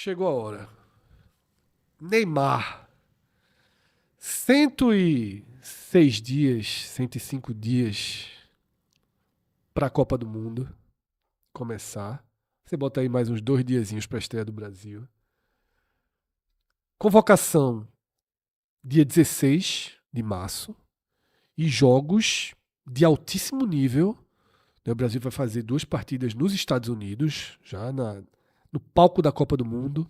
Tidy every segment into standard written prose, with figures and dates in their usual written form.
Chegou a hora. Neymar. 106 dias, 105 dias para a Copa do Mundo começar. Você bota aí mais uns 2 diazinhos para a estreia do Brasil. Convocação dia 16 de março. E jogos de altíssimo nível. O Brasil vai fazer 2 partidas nos Estados Unidos, já no palco da Copa do Mundo,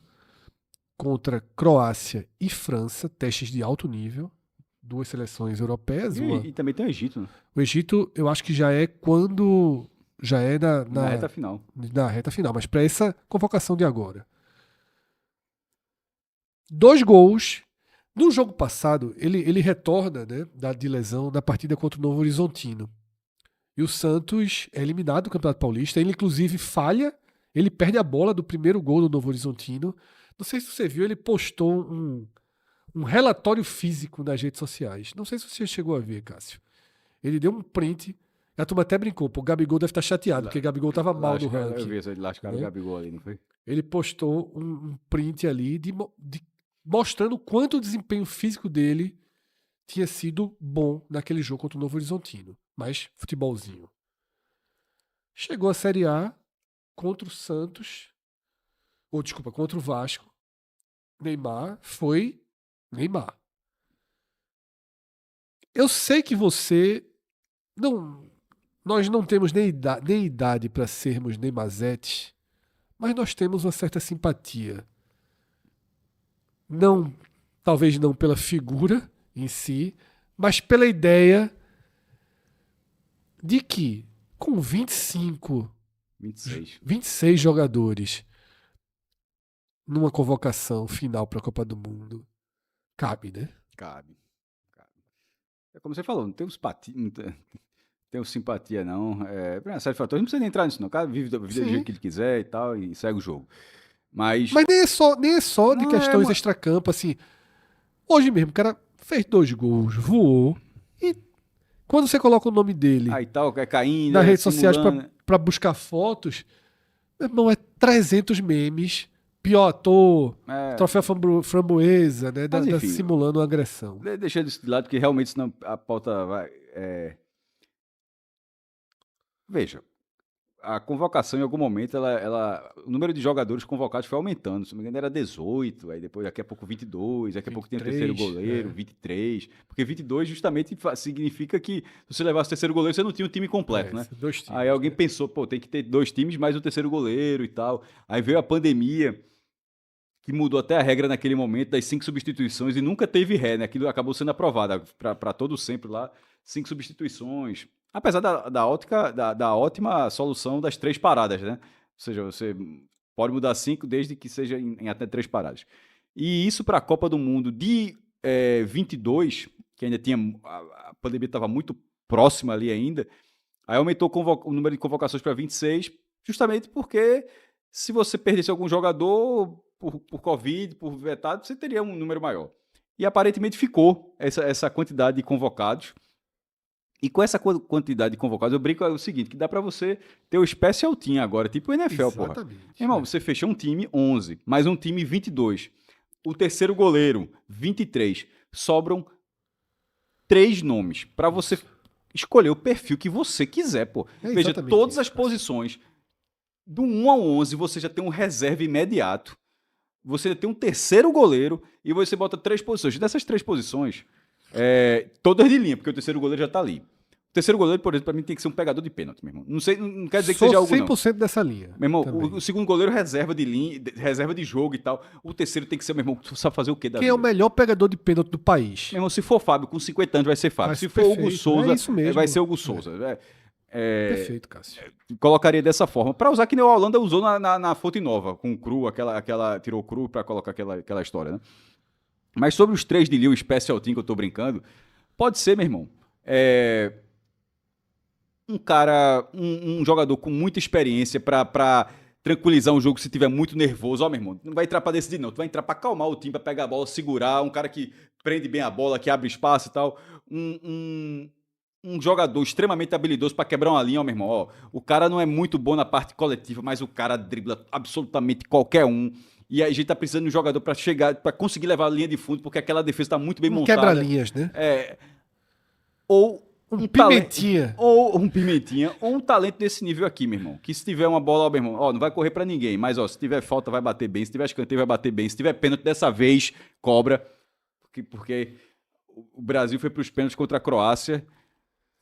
contra Croácia e França, testes de alto nível, 2 seleções europeias. E também tem o Egito, né? O Egito, eu acho que já é quando... Já é na reta final. Na reta final, mas para essa convocação de agora. 2 gols. No jogo passado, ele retorna, né, de lesão na partida contra o Novo Horizontino. E o Santos é eliminado do Campeonato Paulista. Ele, inclusive, falha. Ele perde a bola do primeiro gol do Novo Horizontino. Não sei se você viu, ele postou um relatório físico nas redes sociais. Não sei se você chegou a ver, Cássio. Ele deu um print. A turma até brincou. Pô, o Gabigol deve estar chateado, porque o Gabigol estava mal no ranking. Eu vi isso, ele lascaram o Gabigol ali, não foi? Ele postou um print ali mostrando quanto o desempenho físico dele tinha sido bom naquele jogo contra o Novo Horizontino. Mas futebolzinho. Chegou a Série A contra o Santos. Contra o Vasco. Neymar foi Neymar. Eu sei que você nós não temos nem idade para sermos Neymazetes, mas nós temos uma certa simpatia. Talvez não pela figura em si, mas pela ideia de que com 26 jogadores numa convocação final para a Copa do Mundo, cabe, né? Cabe. É como você falou, não tem simpatia, não. Por uma série de fatores, não precisa nem entrar nisso, não. O cara vive do jeito que ele quiser e tal, e segue o jogo. Mas nem é só de questões extracampo, assim. Hoje mesmo, o cara fez 2 gols, voou, e quando você coloca o nome dele caindo, nas redes sociais pra buscar fotos, meu irmão, é 300 memes, pior ator, troféu framboesa, né, simulando uma agressão. Deixa isso de lado, porque realmente senão a pauta vai... Veja, a convocação em algum momento, o número de jogadores convocados foi aumentando. Se não me engano, era 18, aí depois daqui a pouco 22, daqui a pouco tem o terceiro goleiro, 23. Porque 22 justamente significa que se você levasse o terceiro goleiro, você não tinha um time completo, né? 2 times, aí alguém pensou, tem que ter 2 times mais o terceiro goleiro e tal. Aí veio a pandemia, que mudou até a regra naquele momento das 5 substituições e nunca teve ré, né? Aquilo acabou sendo aprovado para todo sempre lá, 5 substituições. Apesar da ótima solução das 3 paradas, né? Ou seja, você pode mudar 5 desde que seja em até 3 paradas. E isso para a Copa do Mundo de 22, que ainda tinha... A pandemia estava muito próxima ali ainda, aí aumentou o número de convocações para 26, justamente porque se você perdesse algum jogador por Covid, por vetado, você teria um número maior. E aparentemente ficou essa quantidade de convocados. E com essa quantidade de convocados, eu brinco o seguinte, que dá pra você ter o special team agora, tipo o NFL, porra. Irmão, você fechou um time 11, mais um time 22. O terceiro goleiro, 23. Sobram 3 nomes pra você escolher o perfil que você quiser, pô. Veja, todas as posições, do 1 ao 11, você já tem um reserva imediato. Você tem um terceiro goleiro e você bota 3 posições. Dessas 3 posições... todas de linha, porque o terceiro goleiro já tá ali. O terceiro goleiro, por exemplo, pra mim tem que ser um pegador de pênalti, meu irmão. Não quer dizer que seja algo, não. 100% dessa linha. Meu irmão, o segundo goleiro reserva de linha, reserva de jogo e tal. O terceiro tem que ser, meu irmão, sabe fazer o quê da Quem é o melhor pegador de pênalti do país? Meu irmão, se for Fábio com 50 anos, vai ser Fábio. Se for Hugo Souza, vai ser Hugo Souza. Perfeito, Cássio. Colocaria dessa forma. Pra usar que nem o Holanda usou na Fonte Nova, com o Cru, tirou o Cru pra colocar aquela história, né? Mas sobre os 3 de linha, o special team que eu tô brincando, pode ser, meu irmão, um jogador com muita experiência pra tranquilizar um jogo se tiver muito nervoso. Ó, meu irmão, não vai entrar pra decidir, não. Tu vai entrar pra acalmar o time, pra pegar a bola, segurar, um cara que prende bem a bola, que abre espaço e tal. Um jogador extremamente habilidoso pra quebrar uma linha, ó, meu irmão. Ó, o cara não é muito bom na parte coletiva, mas o cara dribla absolutamente qualquer um. E a gente tá precisando de um jogador para chegar, para conseguir levar a linha de fundo, porque aquela defesa tá muito bem montada. Quebra-linhas, né? Ou um Pimentinha. Ou um Pimentinha, ou um talento desse nível aqui, meu irmão. Que se tiver uma bola, ó, meu irmão, ó, não vai correr pra ninguém, mas ó, se tiver falta, vai bater bem, se tiver escanteio, vai bater bem, se tiver pênalti dessa vez, cobra. Porque o Brasil foi pros pênaltis contra a Croácia.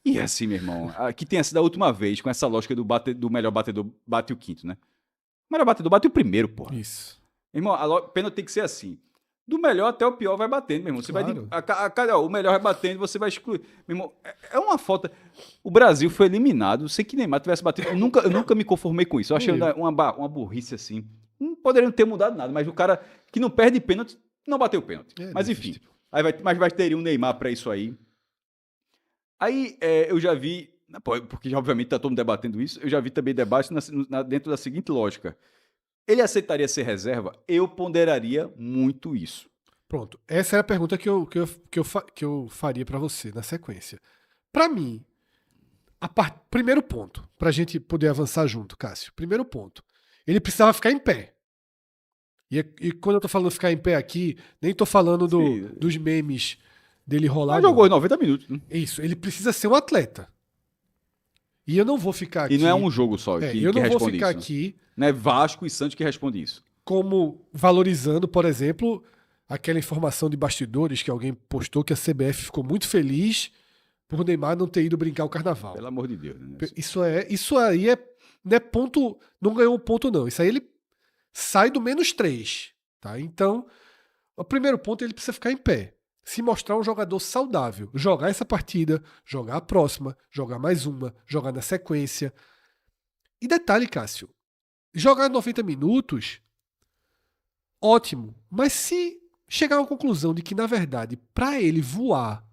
E assim, meu irmão, que tenha sido a última vez, com essa lógica do melhor batedor, bate o quinto, né? O melhor batedor bate o primeiro, porra. Isso. Irmão, a pênalti tem que ser assim. Do melhor até o pior vai batendo, meu irmão. Você Claro. o melhor vai batendo, você vai excluir. Meu irmão, é uma falta. O Brasil foi eliminado sem que Neymar tivesse batido. Eu nunca me conformei com isso. Eu achei uma burrice assim. Não poderia ter mudado nada, mas o cara que não perde pênalti, não bateu pênalti. Mas enfim. Mas vai ter um Neymar pra isso aí. Aí eu já vi, porque obviamente tá todo mundo debatendo isso, eu já vi também debate dentro da seguinte lógica. Ele aceitaria ser reserva? Eu ponderaria muito isso. Pronto. Essa é a pergunta que eu faria pra você na sequência. Pra mim, primeiro ponto, pra gente poder avançar junto, Cássio. Primeiro ponto. Ele precisava ficar em pé. E quando eu tô falando ficar em pé aqui, nem tô falando dos memes dele rolar. Mas jogou 90 minutos. Né? Isso. Ele precisa ser um atleta. E eu não vou ficar aqui. E não é um jogo só eu não vou ficar aqui. Não é Vasco e Santos que responde isso. Como valorizando, por exemplo, aquela informação de bastidores que alguém postou que a CBF ficou muito feliz por o Neymar não ter ido brincar o carnaval. Pelo amor de Deus. Né? Isso aí não é ponto. Não ganhou um ponto, não. Isso aí ele sai do -3. Tá? Então, o primeiro ponto ele precisa ficar em pé. Se mostrar um jogador saudável, jogar essa partida, jogar a próxima, jogar mais uma, jogar na sequência. E detalhe, Cássio, jogar 90 minutos, ótimo. Mas se chegar a uma conclusão de que, na verdade, para ele voar,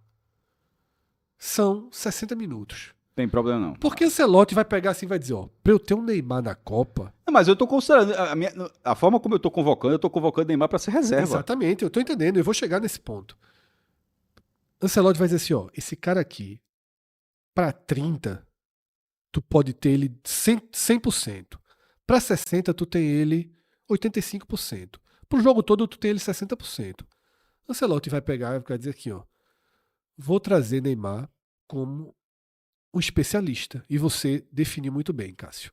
são 60 minutos. Tem problema não. Porque o Ancelotti vai pegar assim e vai dizer, ó, pra eu ter um Neymar na Copa... Não, mas eu tô considerando, a forma como eu tô convocando Neymar para ser reserva. Exatamente, eu tô entendendo, eu vou chegar nesse ponto. Ancelotti vai dizer assim, ó, esse cara aqui, pra 30, tu pode ter ele 100%. Pra 60, tu tem ele 85%. Pro jogo todo, tu tem ele 60%. Ancelotti vai pegar e vai dizer aqui, ó, vou trazer Neymar como um especialista. E você definiu muito bem, Cássio.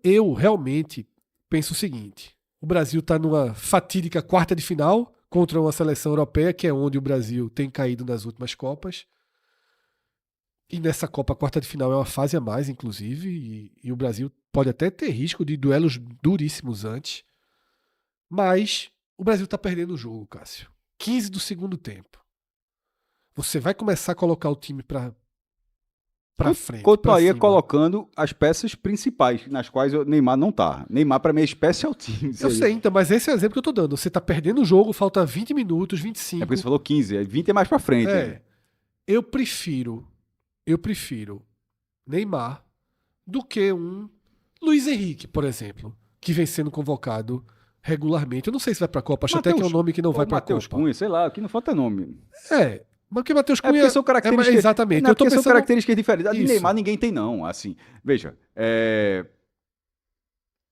Eu realmente penso o seguinte, o Brasil tá numa fatídica quarta de final contra uma seleção europeia, que é onde o Brasil tem caído nas últimas Copas. E nessa Copa, a quarta de final é uma fase a mais, inclusive, e o Brasil pode até ter risco de duelos duríssimos antes. Mas o Brasil está perdendo o jogo, Cássio. 15 do segundo tempo. Você vai começar a colocar o time para frente. Continuaria colocando as peças principais, nas quais o Neymar não tá. Neymar, para mim, é special team. Eu sei, então, mas esse é o exemplo que eu tô dando. Você tá perdendo o jogo, falta 20 minutos, 25. É porque você falou 15, 20 é mais para frente. Né? Eu prefiro Neymar do que um Luiz Henrique, por exemplo, que vem sendo convocado regularmente. Eu não sei se vai pra Copa, acho até que é um nome que não vai pra Copa. Matheus Cunha, sei lá, aqui não falta nome. Mas porque Matheus Cunha... porque são características... exatamente. Eu tô pensando... são características diferentes. A de Neymar ninguém tem, não. Assim, veja,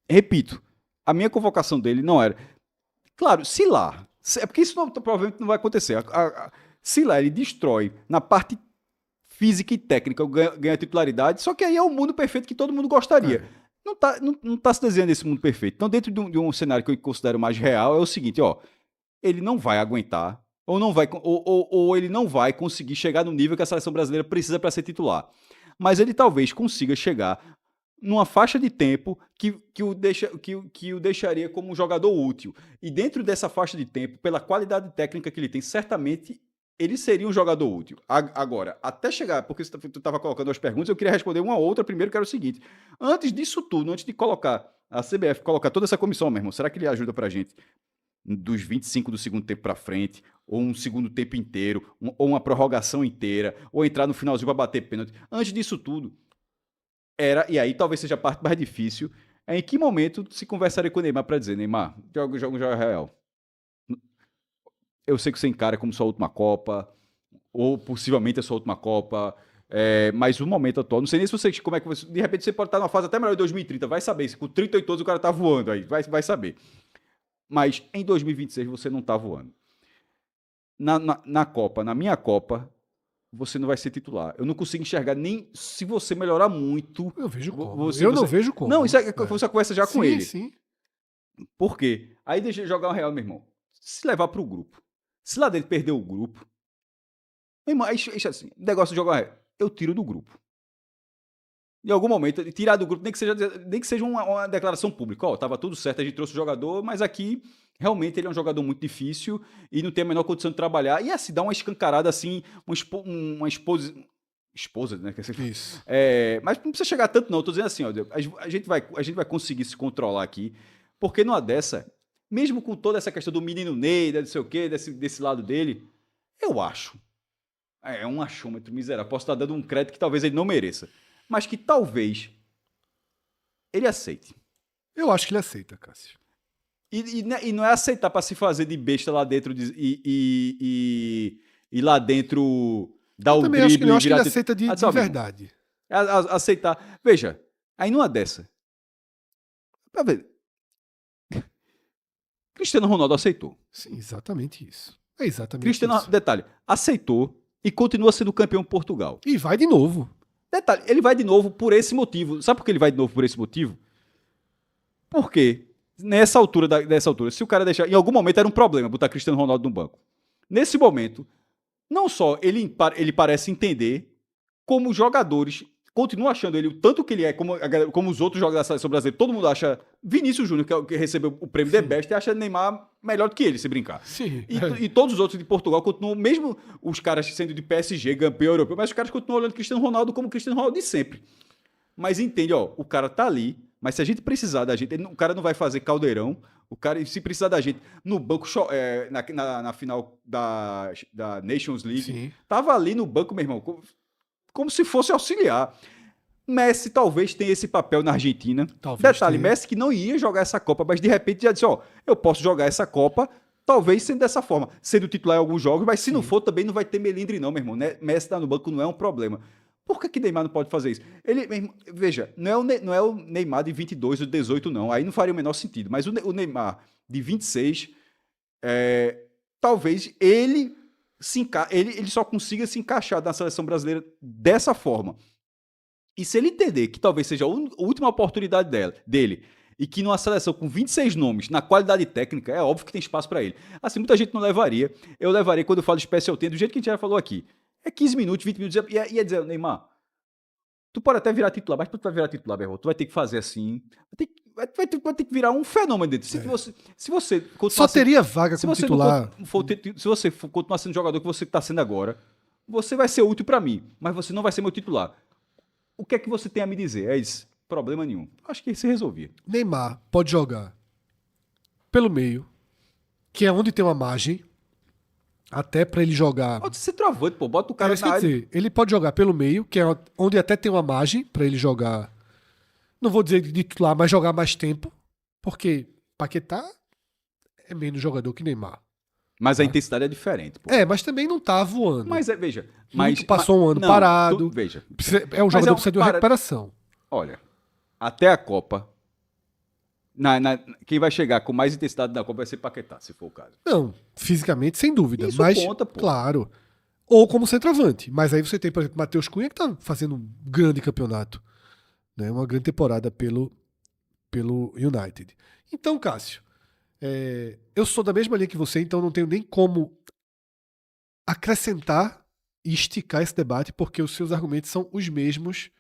repito, a minha convocação dele não era... Claro, se lá... É porque isso provavelmente não vai acontecer. Se lá ele destrói na parte física e técnica, ganha titularidade, só que aí é o mundo perfeito que todo mundo gostaria. Não tá se desenhando esse mundo perfeito. Então, dentro de um cenário que eu considero mais real, é o seguinte, ó, ele não vai aguentar, ou ele não vai conseguir chegar no nível que a seleção brasileira precisa para ser titular. Mas ele talvez consiga chegar numa faixa de tempo que o deixaria como um jogador útil. E dentro dessa faixa de tempo, pela qualidade técnica que ele tem, certamente ele seria um jogador útil. Agora, até chegar, porque tu estava colocando as perguntas, eu queria responder uma outra primeiro, que era o seguinte. Antes disso tudo, antes de colocar a CBF, colocar toda essa comissão, meu irmão, será que ele ajuda pra gente dos 25 do segundo tempo pra frente, ou um segundo tempo inteiro, ou uma prorrogação inteira, ou entrar no finalzinho pra bater pênalti? Antes disso tudo, e aí talvez seja a parte mais difícil, é em que momento se conversaria com o Neymar pra dizer, Neymar, joga real. Eu sei que você encara como sua última Copa, ou possivelmente a sua última Copa, mas o momento atual, não sei nem se você, como é que você, de repente você pode estar numa fase até melhor de 2030, vai saber, se com 38 anos o cara tá voando aí, vai saber. Mas em 2026 você não está voando. Na Copa, na minha Copa, você não vai ser titular. Eu não consigo enxergar nem se você melhorar muito. Eu vejo como. Você, Eu não vejo como. Não, isso é você conversa já com ele. Sim. Por quê? Aí deixa eu jogar o real, meu irmão. Se levar pro grupo. Se lá dele perder o grupo. Meu irmão, assim, negócio de jogar o real. Eu tiro do grupo. Em algum momento, tirar do grupo, nem que seja uma declaração pública. Ó, tava tudo certo, a gente trouxe o jogador, mas aqui realmente ele é um jogador muito difícil e não tem a menor condição de trabalhar. E assim, dá uma escancarada assim, uma esposa, né? Isso. Mas não precisa chegar tanto, não. Eu tô dizendo assim, ó, a gente vai conseguir se controlar aqui, porque numa dessa, mesmo com toda essa questão do menino Ney, não sei o quê, desse lado dele, eu acho. É um achômetro miserável. Posso estar dando um crédito que talvez ele não mereça, mas que talvez ele aceite. Eu acho que ele aceita, Cássio. E não é aceitar para se fazer de besta lá dentro e lá dentro dar o drible. Eu acho que ele aceita de verdade. Aceitar. Veja, aí numa dessa. Pra ver. Cristiano Ronaldo aceitou. Sim, exatamente isso. É exatamente Cristiano, isso. Detalhe, aceitou e continua sendo campeão Portugal. E vai de novo. Detalhe, ele vai de novo por esse motivo. Sabe por que ele vai de novo por esse motivo? Porque nessa altura, se o cara deixar... Em algum momento era um problema botar Cristiano Ronaldo no banco. Nesse momento, não só ele parece entender, como os jogadores continuam achando ele o tanto que ele é, como os outros jogadores da seleção brasileira. Todo mundo acha Vinícius Júnior, que recebeu o prêmio The Best, e acha Neymar melhor do que ele, se brincar. Sim. E todos os outros de Portugal continuam, mesmo os caras sendo de PSG, campeão europeu, mas os caras continuam olhando Cristiano Ronaldo como Cristiano Ronaldo de sempre. Mas entende, ó, o cara tá ali, mas se a gente precisar da gente, o cara não vai fazer caldeirão, o cara, se precisar da gente no banco, na final da Nations League, Sim. Tava ali no banco, meu irmão, como se fosse auxiliar. Messi talvez tenha esse papel na Argentina. Talvez Detalhe, tenha. Messi que não ia jogar essa Copa, mas de repente já disse, ó, eu posso jogar essa Copa, talvez sendo dessa forma, sendo titular em alguns jogos, mas se não for, também não vai ter melindre não, meu irmão. Né? Messi tá no banco não é um problema. Por que Neymar não pode fazer isso? Veja, não é o Neymar de 22 ou 18 não, aí não faria o menor sentido, mas o Neymar de 26, talvez ele só consiga se encaixar na seleção brasileira dessa forma. E se ele entender que talvez seja a última oportunidade dele, e que numa seleção com 26 nomes, na qualidade técnica, é óbvio que tem espaço para ele. Assim, muita gente não levaria. Eu levaria quando eu falo de special team, do jeito que a gente já falou aqui. É 15 minutos, 20 minutos, ia dizer, Neymar, tu pode até virar titular, mas tu vai virar titular, meu irmão, tu vai ter que fazer assim, vai ter que virar um fenômeno dentro. Se você só teria vaga como titular. Se você continuar sendo o jogador que você está sendo agora, você vai ser útil para mim, mas você não vai ser meu titular. O que é que você tem a me dizer? É isso. Problema nenhum. Acho que se resolvia. Neymar pode jogar pelo meio, que é onde tem uma margem, até para ele jogar... Pode ser travante, pô. Bota o cara na área. Dizer, ele pode jogar pelo meio, que é onde até tem uma margem para ele jogar... Não vou dizer de titular, mas jogar mais tempo, porque Paquetá é menos jogador que Neymar. Mas a intensidade é diferente, pô. Mas também não tá voando. Mas veja... Passou um ano parado. Veja. É um jogador que precisa de uma recuperação. Olha, até a Copa, quem vai chegar com mais intensidade na Copa vai ser Paquetá, se for o caso. Não, fisicamente, sem dúvida. Isso mas, conta, pô. Claro. Ou como centroavante. Mas aí você tem, por exemplo, Matheus Cunha, que tá fazendo um grande campeonato. Né? Uma grande temporada pelo United. Então, Cássio, eu sou da mesma linha que você, então não tenho nem como acrescentar e esticar esse debate, porque os seus argumentos são os mesmos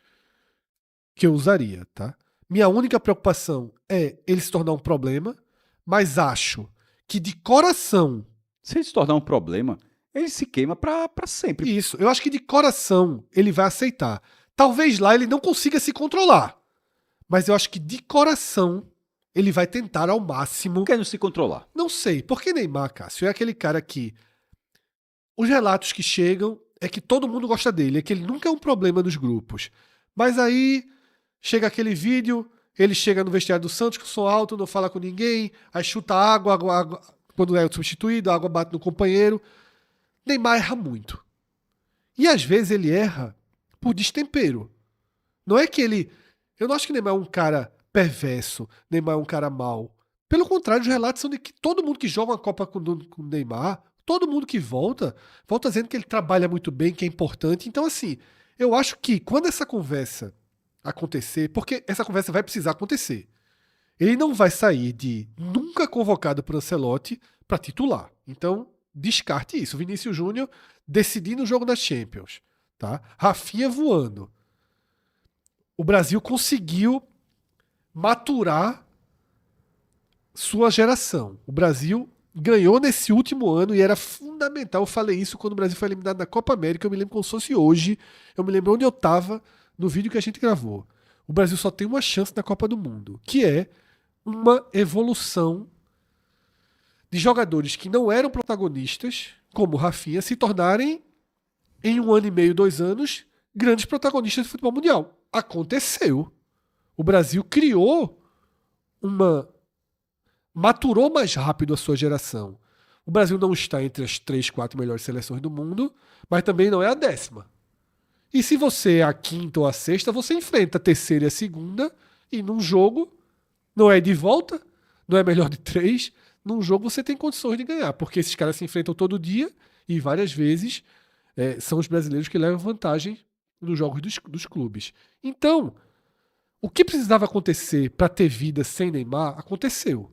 que eu usaria, tá? Minha única preocupação é ele se tornar um problema, mas acho que de coração... Se ele se tornar um problema, ele se queima pra sempre. Isso, eu acho que de coração ele vai aceitar. Talvez lá ele não consiga se controlar, mas eu acho que de coração ele vai tentar ao máximo... Por que não se controlar? Não sei, porque Neymar, Cássio, é aquele cara que... Os relatos que chegam é que todo mundo gosta dele, é que ele nunca é um problema nos grupos. Mas aí chega aquele vídeo, ele chega no vestiário do Santos com som alto, não fala com ninguém, aí chuta água, quando é substituído, a água bate no companheiro. Neymar erra muito. E às vezes ele erra por destempero. Não é que ele... Eu não acho que Neymar é um cara perverso, Neymar é um cara mau. Pelo contrário, os relatos são de que todo mundo que joga uma Copa com o Neymar, todo mundo que volta dizendo que ele trabalha muito bem, que é importante. Então, assim, eu acho que quando essa conversa acontecer, porque essa conversa vai precisar acontecer, ele não vai sair de nunca convocado por Ancelotti para titular. Então, descarte isso. Vinícius Júnior decidindo o jogo das Champions. Tá? Rafinha voando. O Brasil conseguiu maturar sua geração. O Brasil ganhou nesse último ano e era fundamental. Eu falei isso quando o Brasil foi eliminado da Copa América. Eu me lembro como se fosse hoje. Eu me lembro onde eu estava no vídeo que a gente gravou. O Brasil só tem uma chance na Copa do Mundo, que é uma evolução de jogadores que não eram protagonistas, como o Rafinha, se tornarem, em 1 ano e meio, 2 anos, grandes protagonistas do futebol mundial. Aconteceu. O Brasil maturou mais rápido a sua geração. O Brasil não está entre as 3, 4 melhores seleções do mundo, mas também não é a 10ª. E se você é a 5ª ou a 6ª, você enfrenta a 3ª e a 2ª, e num jogo, não é de volta, não é melhor de 3, num jogo você tem condições de ganhar, porque esses caras se enfrentam todo dia e várias vezes são os brasileiros que levam vantagem nos jogos dos clubes. Então, o que precisava acontecer para ter vida sem Neymar, aconteceu.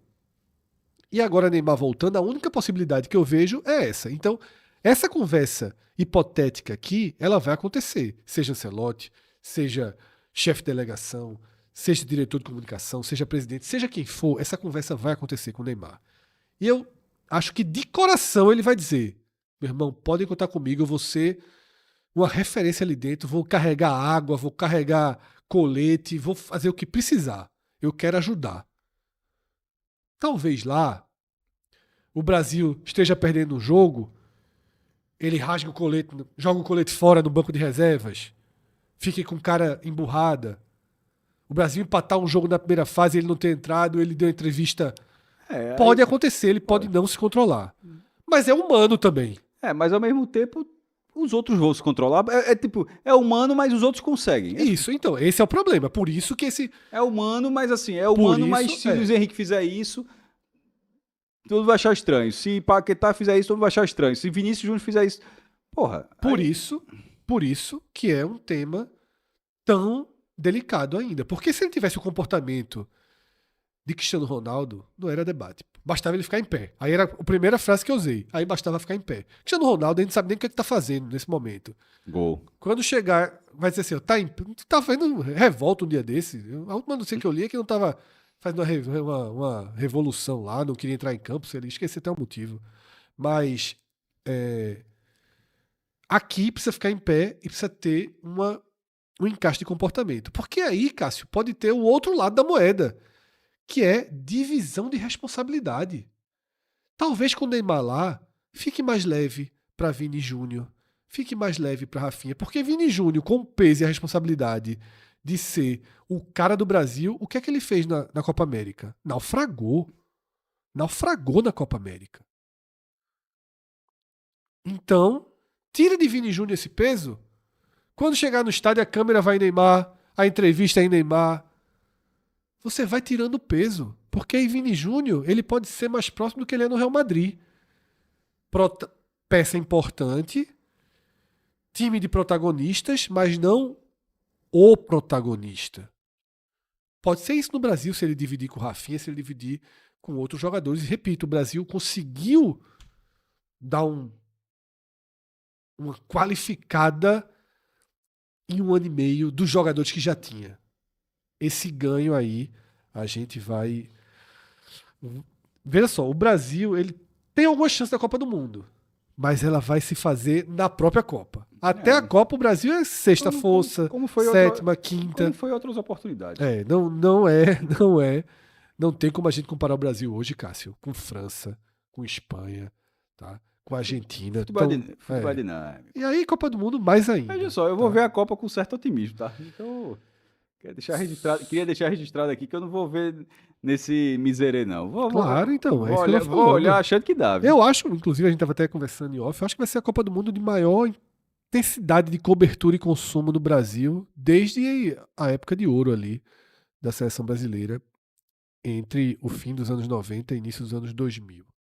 E agora Neymar voltando, a única possibilidade que eu vejo é essa. Então, essa conversa hipotética aqui, ela vai acontecer. Seja Ancelotti, seja chefe de delegação, seja diretor de comunicação, seja presidente, seja quem for, essa conversa vai acontecer com o Neymar. E eu acho que de coração ele vai dizer: meu irmão, podem contar comigo, eu vou ser uma referência ali dentro, vou carregar água, vou carregar colete, vou fazer o que precisar. Eu quero ajudar. Talvez lá o Brasil esteja perdendo um jogo, ele rasga o colete, joga o colete fora no banco de reservas, fique com cara emburrada. O Brasil empatar um jogo na primeira fase, ele não ter entrado, ele deu entrevista. Pode acontecer, ele pode não se controlar. Mas é humano também. Mas ao mesmo tempo, os outros vão se controlar. É humano, mas os outros conseguem. Isso, então, esse é o problema. Por isso que esse... É humano, mas assim, mas se o Luiz Henrique fizer isso, todo mundo vai achar estranho. Se Paquetá fizer isso, todo mundo vai achar estranho. Se Vinícius Júnior fizer isso... Porra. Por isso que é um tema tão delicado ainda. Porque se ele tivesse o comportamento de Cristiano Ronaldo, não era debate. Bastava ele ficar em pé. Aí era a primeira frase que eu usei. Aí bastava ficar em pé. Cristiano Ronaldo, a gente não sabe nem o que ele tá fazendo nesse momento. Gol. Quando chegar, vai dizer assim, tá fazendo revolta um dia desse. A última notícia que eu li é que não tava fazendo uma revolução lá, não queria entrar em campo, se ele esqueceu até o motivo. Mas aqui precisa ficar em pé e precisa ter um encaixe de comportamento. Porque aí, Cássio, pode ter o outro lado da moeda, que é divisão de responsabilidade. Talvez com o Neymar lá, fique mais leve para Vini Júnior, fique mais leve para Rafinha, porque Vini Júnior, com o peso e a responsabilidade de ser o cara do Brasil, o que é que ele fez na Copa América? Naufragou na Copa América. Então, tira de Vini Júnior esse peso. Quando chegar no estádio, a câmera vai em Neymar, a entrevista é em Neymar. Você vai tirando peso. Porque aí Vini Júnior, ele pode ser mais próximo do que ele é no Real Madrid. Peça importante, time de protagonistas, mas não o protagonista. Pode ser isso no Brasil, se ele dividir com o Rafinha, se ele dividir com outros jogadores. E repito, o Brasil conseguiu dar uma qualificada em 1 ano e meio dos jogadores que já tinha. Esse ganho aí, a gente vai... Veja só, o Brasil, ele tem alguma chance da Copa do Mundo, mas ela vai se fazer na própria Copa. Até a Copa, o Brasil é sexta força, sétima, quinta. Como foi outras oportunidades. Não tem como a gente comparar o Brasil hoje, Cássio, com França, com Espanha, tá? Com a Argentina. Futebol dinâmico. E aí, Copa do Mundo, mais ainda. Veja só, eu vou ver a Copa com certo otimismo, tá? Então... Queria deixar registrado aqui que eu não vou ver nesse miserê, não. Claro, então. Vou olhar achando que dá. Viu? Eu acho, inclusive, a gente estava até conversando em off, eu acho que vai ser a Copa do Mundo de maior intensidade de cobertura e consumo no Brasil desde a época de ouro ali da seleção brasileira. entre o fim dos anos 90 e início dos anos 2000.